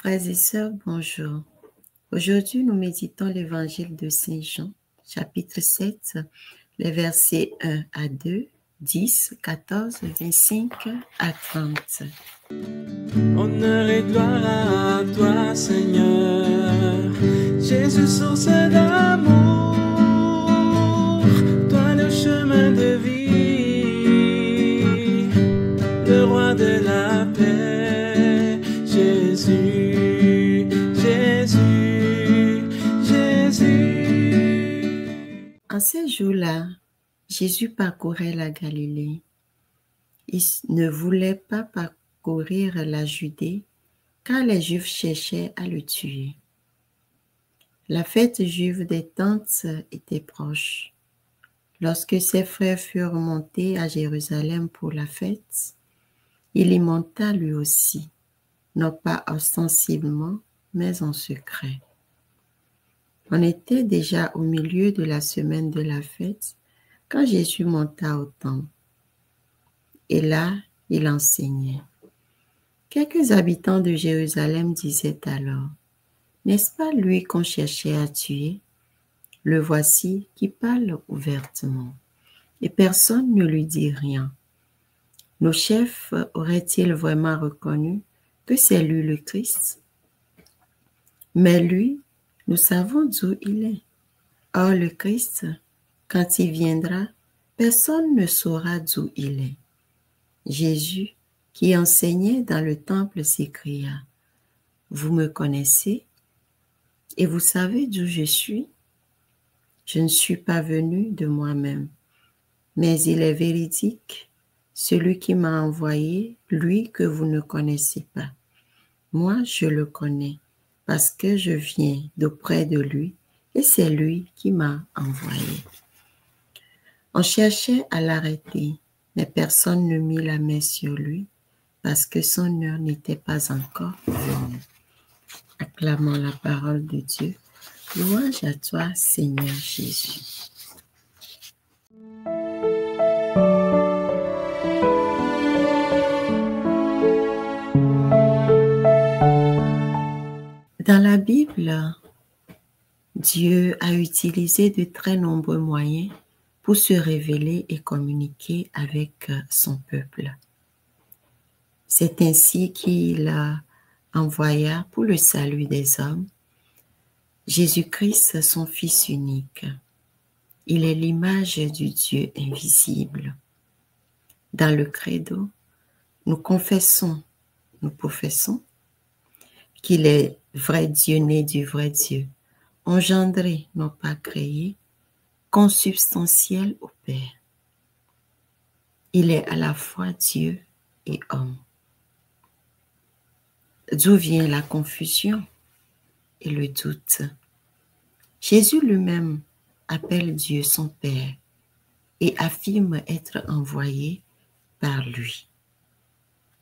Frères et sœurs, bonjour. Aujourd'hui, nous méditons l'évangile de Saint Jean, chapitre 7, les versets 1 à 2, 10, 14, 25 à 30. Honneur et gloire à toi, Seigneur, Jésus, source d'amour, toi le chemin de vie, le roi de la paix, Jésus, Jésus, Jésus. En ces jours-là, Jésus parcourait la Galilée. Il ne voulait pas parcourir la Judée, car les Juifs cherchaient à le tuer. La fête juive des Tentes était proche. Lorsque ses frères furent montés à Jérusalem pour la fête, il y monta lui aussi, non pas ostensiblement, mais en secret. On était déjà au milieu de la semaine de la fête quand Jésus monta au temple. Et là, il enseignait. Quelques habitants de Jérusalem disaient alors, « N'est-ce pas lui qu'on cherchait à tuer? Le voici qui parle ouvertement. » Et personne ne lui dit rien. Nos chefs auraient-ils vraiment reconnu que c'est lui le Christ? Mais lui, nous savons d'où il est. Or le Christ, quand il viendra, personne ne saura d'où il est. Jésus, qui enseignait dans le temple, s'écria, « Vous me connaissez et vous savez d'où je suis? Je ne suis pas venu de moi-même, mais il est véridique, celui qui m'a envoyé, lui que vous ne connaissez pas. Moi, je le connais, parce que je viens d'auprès de lui, et c'est lui qui m'a envoyé. » On cherchait à l'arrêter, mais personne ne mit la main sur lui, parce que son heure n'était pas encore venue. Acclamons la parole de Dieu. Louange à toi, Seigneur Jésus. Dans la Bible, Dieu a utilisé de très nombreux moyens pour se révéler et communiquer avec son peuple. C'est ainsi qu'il envoya pour le salut des hommes Jésus-Christ, son Fils unique. Il est l'image du Dieu invisible. Dans le credo, nous professons qu'il est vrai Dieu né du vrai Dieu, engendré, non pas créé, consubstantiel au Père. Il est à la fois Dieu et homme. D'où vient la confusion et le doute? Jésus lui-même appelle Dieu son Père et affirme être envoyé par lui.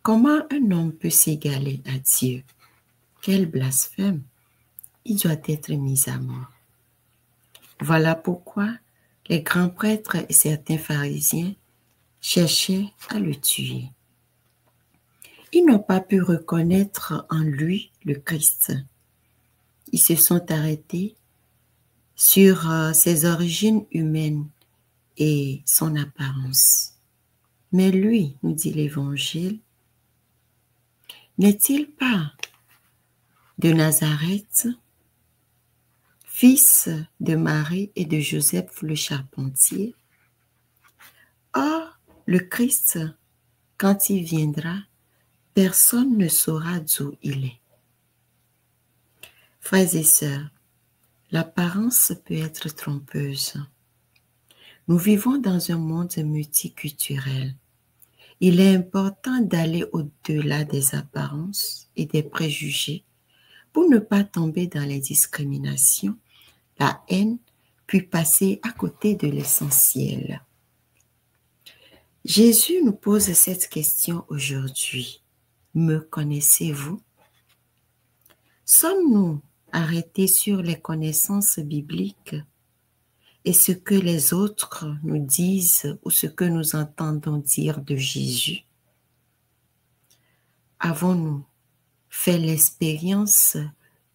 Comment un homme peut s'égaler à Dieu? Quel blasphème! Il doit être mis à mort. Voilà pourquoi les grands prêtres et certains pharisiens cherchaient à le tuer. Ils n'ont pas pu reconnaître en lui le Christ. Ils se sont arrêtés sur ses origines humaines et son apparence. Mais lui, nous dit l'Évangile, n'est-il pas de Nazareth, fils de Marie et de Joseph le charpentier? Or, le Christ, quand il viendra, personne ne saura d'où il est. Frères et sœurs, l'apparence peut être trompeuse. Nous vivons dans un monde multiculturel. Il est important d'aller au-delà des apparences et des préjugés pour ne pas tomber dans les discriminations, la haine, puis passer à côté de l'essentiel. Jésus nous pose cette question aujourd'hui. Me connaissez-vous? Sommes-nous arrêtés sur les connaissances bibliques et ce que les autres nous disent ou ce que nous entendons dire de Jésus? Avons-nous fait l'expérience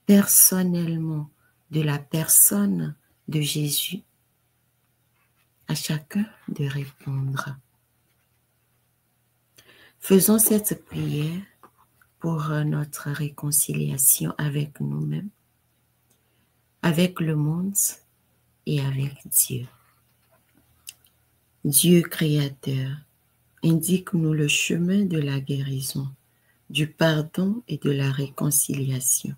personnellement de la personne de Jésus? À chacun de répondre. Faisons cette prière pour notre réconciliation avec nous-mêmes, avec le monde et avec Dieu. Dieu créateur, indique-nous le chemin de la guérison, du pardon et de la réconciliation,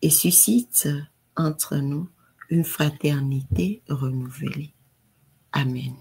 et suscite entre nous une fraternité renouvelée. Amen.